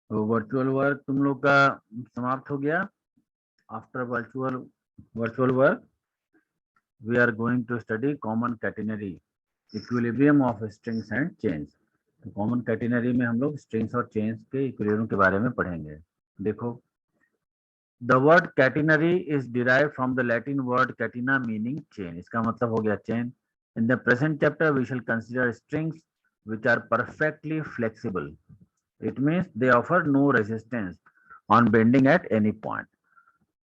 तो virtual work तुम लोग का समाप्त हो गया। After virtual work we are going to study common catenary equilibrium of strings and chains. तो कॉमन कैटेनरी में हम लोग स्ट्रिंग्स और चेन्स के इक्विलिब्रियम के बारे में पढ़ेंगे। देखो, the word catenary is derived from the Latin word catena meaning chain. इसका मतलब हो गया chain. In the present chapter we shall consider strings which are perfectly flexible. It means they offer no resistance on bending at any point.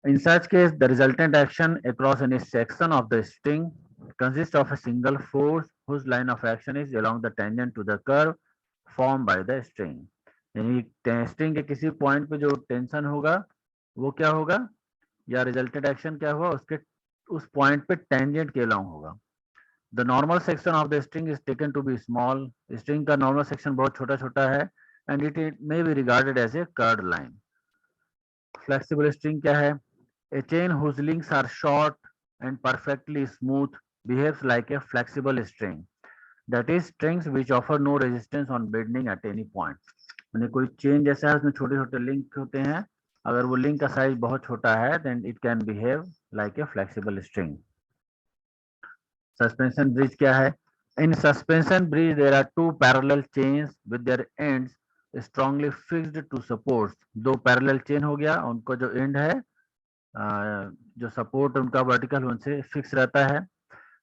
In such case, the resultant action across any section of the string consists of a single force whose line of action is along the tangent to the curve formed by the string. यानी string के किसी point पे जो tension होगा वो क्या होगा, या रिजल्टेंट एक्शन क्या हुआ, उसके उस पॉइंट पे टेंजेंट के अलॉन्ग होगा। The normal section of the string is taken to be small. String का normal section बहुत छोटा छोटा है and it may be regarded as a curved line. Flexible string क्या है? A chain whose links are short and perfectly smooth behaves like a flexible string. That is, strings which offer no resistance on bending at any point. यानी कोई chain जैसा है, उसमें छोटे छोटे link होते हैं, अगर वो लिंक का साइज बहुत छोटा है then it can behave like a flexible string. Suspension bridge क्या है? In suspension bridge there are two parallel chains with their ends strongly fixed to supports. दो पैरेलल चेन हो गया, उनको जो एंड है, जो सपोर्ट उनका वर्टिकल उनसे फिक्स रहता है।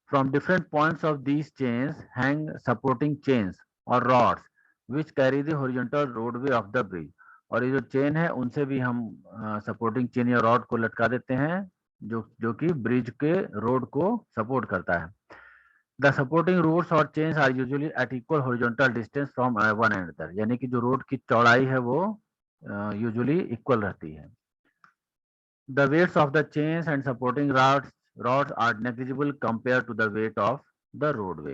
From different points of these chains hang supporting chains और rods which carry the horizontal roadway of the bridge. और ये जो चेन है उनसे भी हम सपोर्टिंग चेन या रॉड को लटका देते हैं जो कि ब्रिज के रोड को सपोर्ट करता है। द सपोर्टिंग रूट्स और chains are usually at equal horizontal distance from one another. यानी कि जो रोड की चौड़ाई है वो यूजुअली इक्वल रहती है। The weights of the chains and supporting rods are negligible compared to the weight of the roadway.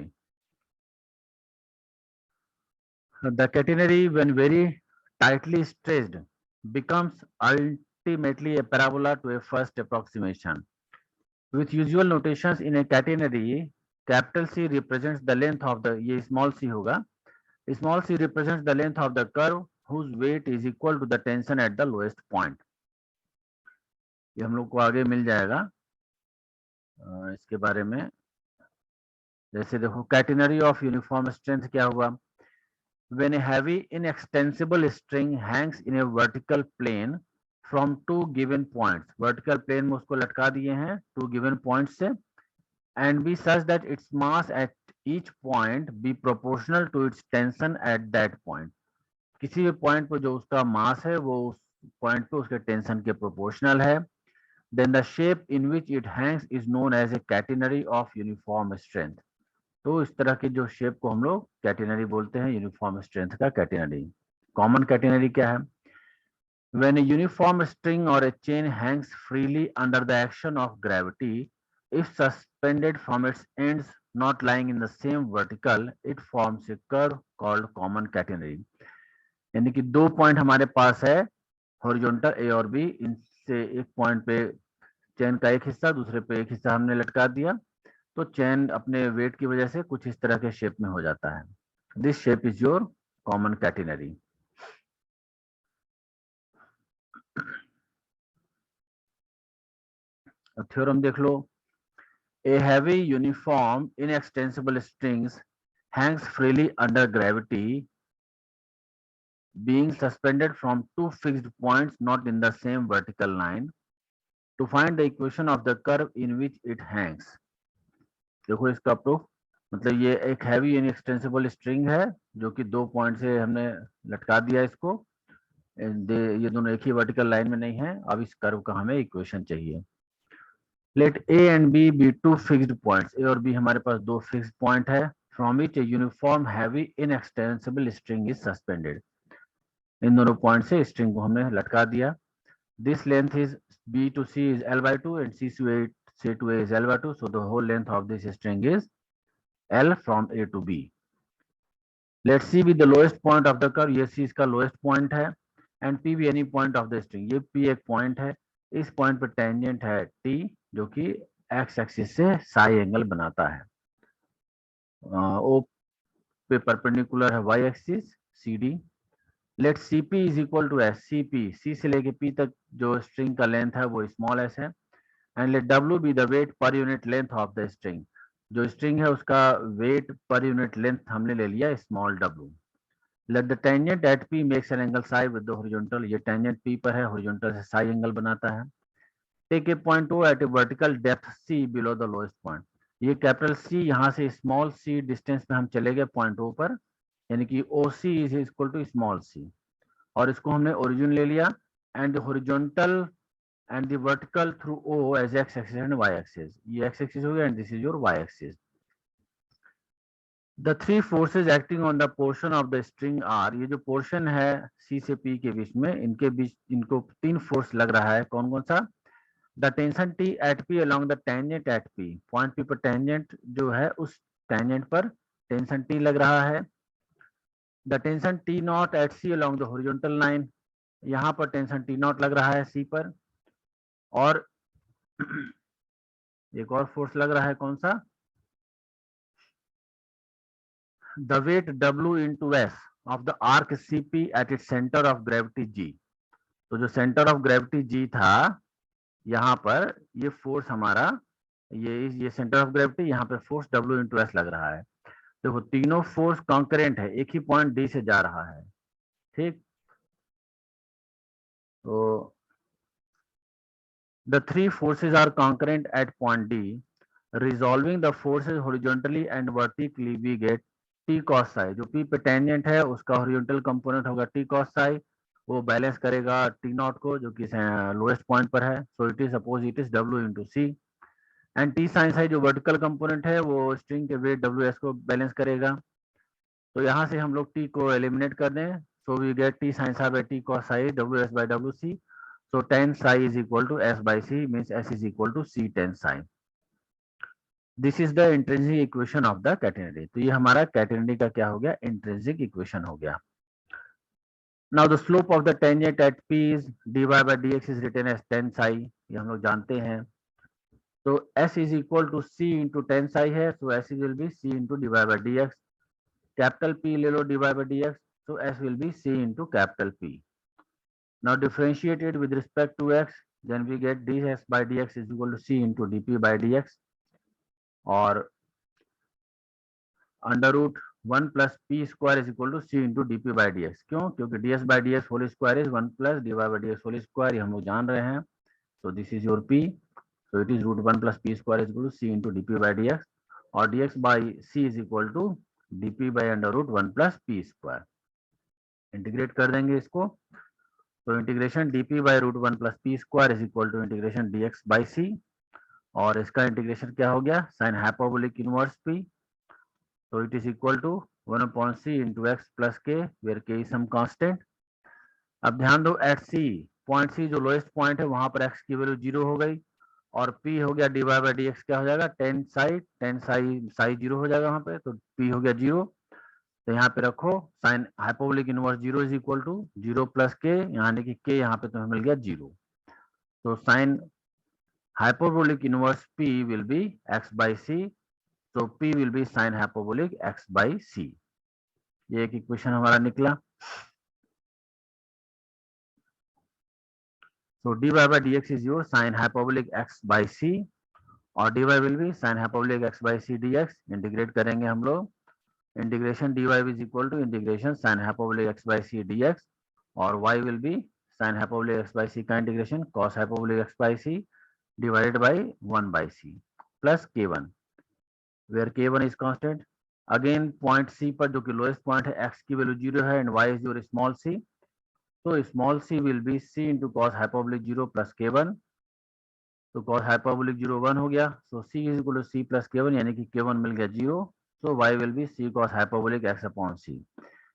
The catenary, when very tightly stretched, becomes ultimately a parabola to a first approximation. With usual notations in a catenary, capital C represents the length of the, ये small c होगा, small c represents the length of the curve whose weight is equal to the tension at the lowest point. ये हम लोग को आगे मिल जाएगा इसके बारे में। जैसे देखो, कैटेनरी ऑफ यूनिफॉर्म स्ट्रेंथ क्या हुआ? When a heavy inextensible string hangs in a vertical plane from two given points, vertical plane में उसको लटका दिए हैं two given points से, and be such that its mass at each point be proportional to its tension at that point. किसी भी point पर जो उसका मास है वो उस पॉइंट पे उसके टेंशन के प्रोपोर्शनल है, then the shape in which it hangs is known as a catenary of uniform strength. तो इस तरह के जो शेप को हम लोग कैटेनरी बोलते हैं, यूनिफॉर्म स्ट्रेंथ का कैटेनरी। कॉमन कैटेनरी क्या है? When a uniform string or a chain hangs freely under the action of gravity, if suspended from its ends not lying in the same vertical, it forms a curve called common catenary. यानी कि दो point हमारे पास है horizontal ए और B, इनसे एक point पे chain का एक हिस्सा, दूसरे पे एक हिस्सा हमने लटका दिया, तो चेन अपने वेट की वजह से कुछ इस तरह के शेप में हो जाता है। This shape is your common catenary. Theorem देख लो। A heavy uniform inextensible strings hangs freely under gravity being suspended from two fixed points not in the same vertical line. To find the equation of the curve in which it hangs. देखो इसका proof, मतलब ये एक heavy inextensible string है जो कि दो point से हमने लटका दिया इसको, ये दोनों एक ही वर्टिकल लाइन में नहीं है। अब इस कर्व का हमें इक्वेशन चाहिए। Let A and B be two fixed points, A और बी हमारे पास दो फिक्स्ड पॉइंट है, from which a uniform heavy inextensible string is suspended. इन दोनों पॉइंट से स्ट्रिंग को हमने लटका दिया। This length is B to C is L by two and C to A is L by 2, so the whole length of this string is L from A to B. Let C be the lowest point of the curve, ये C इसका lowest point है, and P be any point of the string, ये P एक point है, इस point पर tangent है T जो कि x axis से psi angle बनाता है। O पे perpendicular है y axis CD, let C P is equal to S, C P C से लेके पी तक जो स्ट्रिंग का लेंथ है वो स्मॉल एस है, and let W be the weight per unit length of the string, जो स्ट्रिंग है उसका वेट पर यूनिट लेंथ हमने ले लिया small W. Let the tangent at P makes an angle psi with the horizontal, ये tangent P पर है, horizontal से साई एंगल बनाता है। Take a point O at a vertical depth C below the lowest point, ये capital C यहाँ से small C distance पे हम चले गए पॉइंट ओ पर, यानी कि O C is equal to small C, और इसको हमने ओरिजिन ले लिया, and horizontal and the vertical through O as X axis and Y axis, ये एक्स एक्सिस हो गया and this is your Y axis. The three forces acting on the portion of the string are, ये जो portion है सी से P के बीच में, इनके बीच इनको तीन फोर्स लग रहा है, कौन कौन सा? The tension T at P along the tangent at P, point P पर टेंजेंट जो है उस टेंजेंट पर टेंशन टी लग रहा है। The tension T not at C along the horizontal line, यहाँ पर टेंशन टी नॉट लग रहा है सी पर, और एक और फोर्स लग रहा है, कौन सा? The weight W into S of the arc C P at it centre of gravity G, तो जो सेंटर ऑफ ग्रेविटी जी था यहाँ पर, ये फोर्स हमारा, ये सेंटर ऑफ ग्रेविटी, यहाँ पे फोर्स डब्ल्यू इंटू एस लग रहा है। देखो तीनों फोर्स कॉन्करेंट है, एक ही पॉइंट डी से जा रहा है, ठीक। तो the three forces are concurrent at point D, resolving the forces horizontally and vertically we get T cos psi, जो पी पे टेंजेंट है उसका हॉरिजॉन्टल कंपोनेंट होगा टी कॉस साई, वो बैलेंस करेगा टी नॉट को जो कि लोएस्ट पॉइंट पर है, so it is suppose it is W into C, and T sine psi जो वर्टिकल कंपोनेंट है वो स्ट्रिंग के वेट डब्ल्यू एस को बैलेंस करेगा। तो यहाँ से हम लोग टी को एलिमिनेट कर दें, so we get T sine psi by T cos psi W S by W C, so tan psi is equal to s by c, means s is equal to c tan psi. This is the intrinsic equation of the catenary, तो ये हमारा catenary का क्या हो गया? intrinsic equation हो गया। Now the slope of the tangent at p is dy by dx is written as tan psi, ये हम लोग जानते हैं। तो s is equal to c into tan psi है, so s will be c into dy by dx, capital P ले लो dy by dx, so s will be c into capital P. Now differentiate it with respect to x, then we get dx by dx is equal to c into dp by dx, और under root 1 plus P square is equal to C into D P by D X, क्यों? क्योंकि D S by D X whole square is 1 plus D Y by D X whole square, ये हम लोग जान रहे हैं। तो this is your P, so it is root 1 plus p square is equal to c into dp by dx, और dx by c is equal to dp by under root 1 plus p square। Integrate कर देंगे इसको, तो integration dp by root 1 plus p square is equal to integration dx by c, और इसका integration क्या हो गया? Sign hyperbolic inverse p, so it is equal to 1 upon c into x plus k where k is some constant। अब ध्यान दो eight c, point c जो lowest point है वहां पर x की वैल्यू 0 हो गई, और p हो गया D Y by D X, क्या हो जाएगा? टेन साई साई 0 हो जाएगा वहां पे, तो p हो गया 0। तो यहाँ पे रखो sine hyperbolic inverse 0 is equal to 0 plus K, यानी कि k यहाँ पे तुम्हें मिल गया 0। तो sign hyperbolic inverse p will be x by c, so p will be sin hyperbolic x by c, ये एक इक्वेशन हमारा निकला। so dy by dx is your sin hyperbolic x by c, और dy will be sin hyperbolic x by c dx, integrate करेंगे हम लोग, integration dy is equal to integration sin hyperbolic x by c dx, और y will be sin hyperbolic x by c का integration cos hyperbolic x by c divided by 1 by c plus k1, where k1 is constant। Again point C पर जो कि lowest point है, x की value 0 है and y is your small C, तो small C will be c into cos hyperbolic 0 plus k1, तो cos hyperbolic 0 1 हो गया, so c is equal to c plus k1, यानी कि k1 मिल गया 0, so y will be c cos hyperbolic x upon c।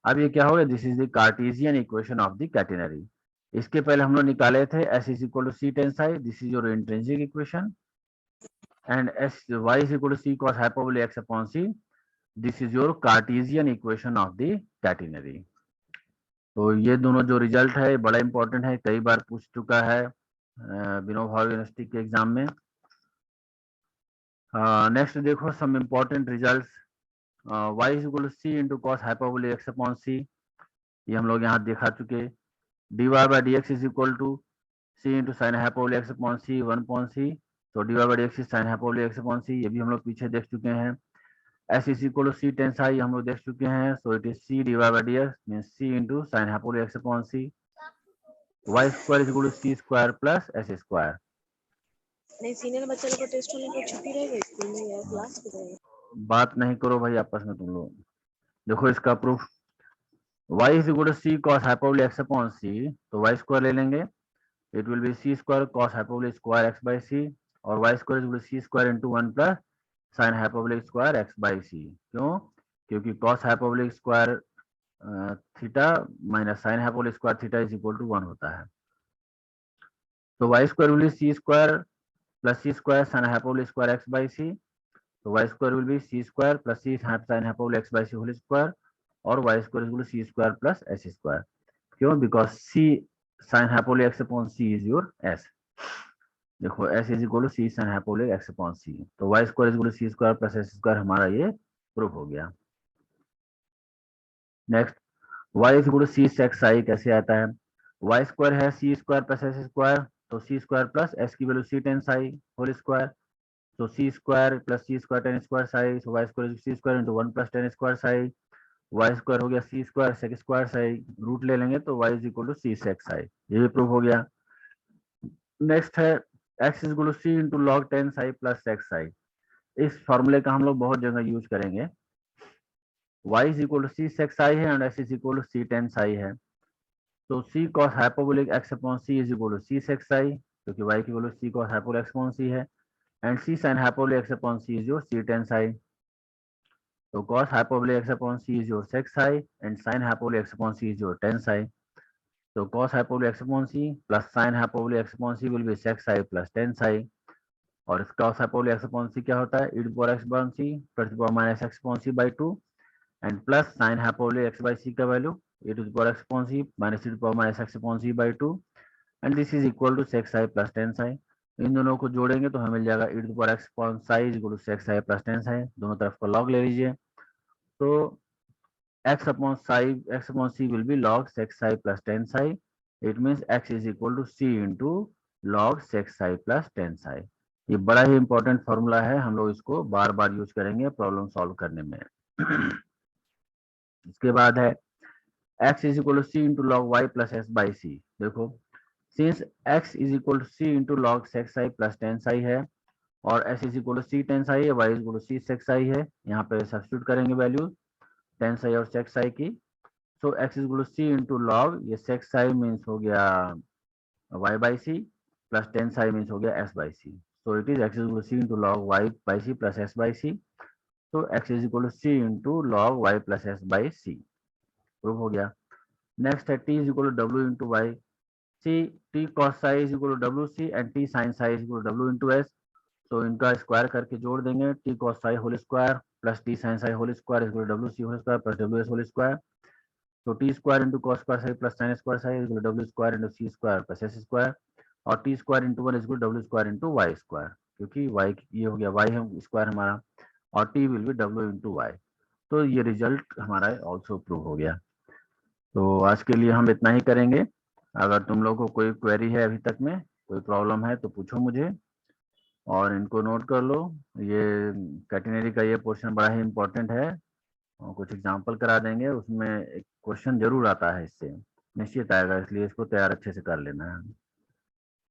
अब ये क्या हो गया? This is the Cartesian equation of the catenary. इसके पहले हम लोग निकाले थे s is equal to c tan psi, this is your intrinsic equation, and s y is equal to c cos hyperbolic x upon c, this is your Cartesian equation of the catenary. तो ये दोनों जो result है बड़ा important है, कई बार पूछ चुका है विनोद भाव यूनिवर्सिटी के एग्जाम में। नेक्स्ट देखो some important results, y is equal to c into cos hyperbolic x upon c, ये हम लोग यहाँ दिखा चुके। dy by dx is equal to c into sine hyperbolic x upon c 1 upon c। तो dy by dx is sine hyperbolic x upon c, ये भी हम लोग पीछे देख चुके हैं। s is equal to c tan psi हम लोग देख चुके हैं। So it is c dy by dx means c into sine hyperbolic x upon c। y square is equal to c square plus s square. नहीं senior बच्चे लोग को test होने को छुट्टी रहेगी स्कूल में या क्लास में रहेगी? बात नहीं करो भाई आपस में तुम लोग। देखो इसका proof, y is equal to c cos hyperbolic x upon c, तो y स्क्वायर ले लेंगे। It will be c square cos hyperbolic square x by c, और y square is equal to c square into 1 plus sin hyperbolic square x by c। क्यों? क्योंकि cos hyperbolic square theta minus sin hyperbolic square theta is equal to 1 होता है। तो y square will be c square plus c square sin hyperbolic square x by c। तो y square will be c square plus c sin hyperbolic x by c whole square, और y square is equal to c square plus s square. क्यों? Because c sin hyperbolic x upon c is your s। देखो s is equal to c sin hyperbolic x upon c, तो y square is equal to c square plus s square हमारा ये proof हो गया। Next, y is equal to c sec psi कैसे आता है? y square है c square plus s square, तो c स्क्वायर प्लस s की value c tan psi whole square. तो c square plus c square tan square psi, so y square c square into 1 plus tan square psi. y square हो गया c square sec square psi, root ले लेंगे तो y is equal to c sec psi, ये भी proof हो गया। Next है x is equal to c into log tan psi plus sec psi. इस फॉर्मूले का हम लोग बहुत जगह यूज करेंगे। y is equal to c sec psi है and s is equal to c tan psi है। तो c cos hyperbolic x upon c is equal to c sec psi, क्योंकि y की value c cos hyperbolic x upon c है, and c sin hyperbolic x upon c is your c tan psi। तो cos hyperbolic x upon c is your sec psi and sin hyperbolic x upon c is your tan psi। तो cos hyperbolic x upon c plus sin hyperbolic x upon c will be sec psi plus tan psi। और इसका cos hyperbolic x upon c क्या होता है? e to power x upon c plus to power minus x upon c by 2, and plus sin hyperbolic x by c का value e to power x upon c minus e to power minus x upon c by 2, and this is equal to sec psi plus tan psi। इन दोनों को जोड़ेंगे तो हमें मिल जाएगा e to power x upon psi is equal to sec psi plus tan psi। दोनों तरफ का log ले लीजिए, तो x upon psi x upon c will be log sec psi plus tan psi. It means x is equal to c into log sec psi plus tan psi। ये बड़ा ही important formula है, हम लोग इसको बार बार यूज करेंगे problem solve करने में। इसके बाद है x is equal to C into log Y plus S by C. देखो since x is equal to C into log sec psi plus tan psi है, और s is equal to C tan psi है, y is equal to C sec psi है, यहाँ पे substitute करेंगे value ten Sai और sec psi की। So x is equal to C into log, ये सेक साई मीन्स हो गया y by C plus tan psi means हो गया s by C. So it is x is equal to C into log y by C plus s by C. तो x is equal to C into log y plus s by C, prove हो गया। Next है t is equal to w into Y C, t cos psi is equal to w C and t sin psi is equal to w into s। तो इनका square करके जोड़ देंगे, t cos psi whole square plus t sin psi whole square is equal to w C whole square plus w s whole square. तो T square into cos square psi plus sine square psi equal W square into C square plus S square, और T square into 1 equal W square into Y square, क्योंकि Y ये हो गया Y है square हमारा, और T will be W into Y. तो ये रिजल्ट हमारा ऑल्सो प्रूव हो गया। तो आज के लिए हम इतना ही करेंगे। अगर तुम लोग को कोई क्वेरी है अभी तक में, कोई प्रॉब्लम है तो पूछो मुझे, और इनको नोट कर लो। ये कैटेनरी का ये पोर्शन बड़ा ही इंपॉर्टेंट है, और कुछ एग्जाम्पल करा देंगे, उसमें एक क्वेश्चन जरूर आता है इससे, निश्चित आएगा, इसलिए इसको तैयार अच्छे से कर लेना है।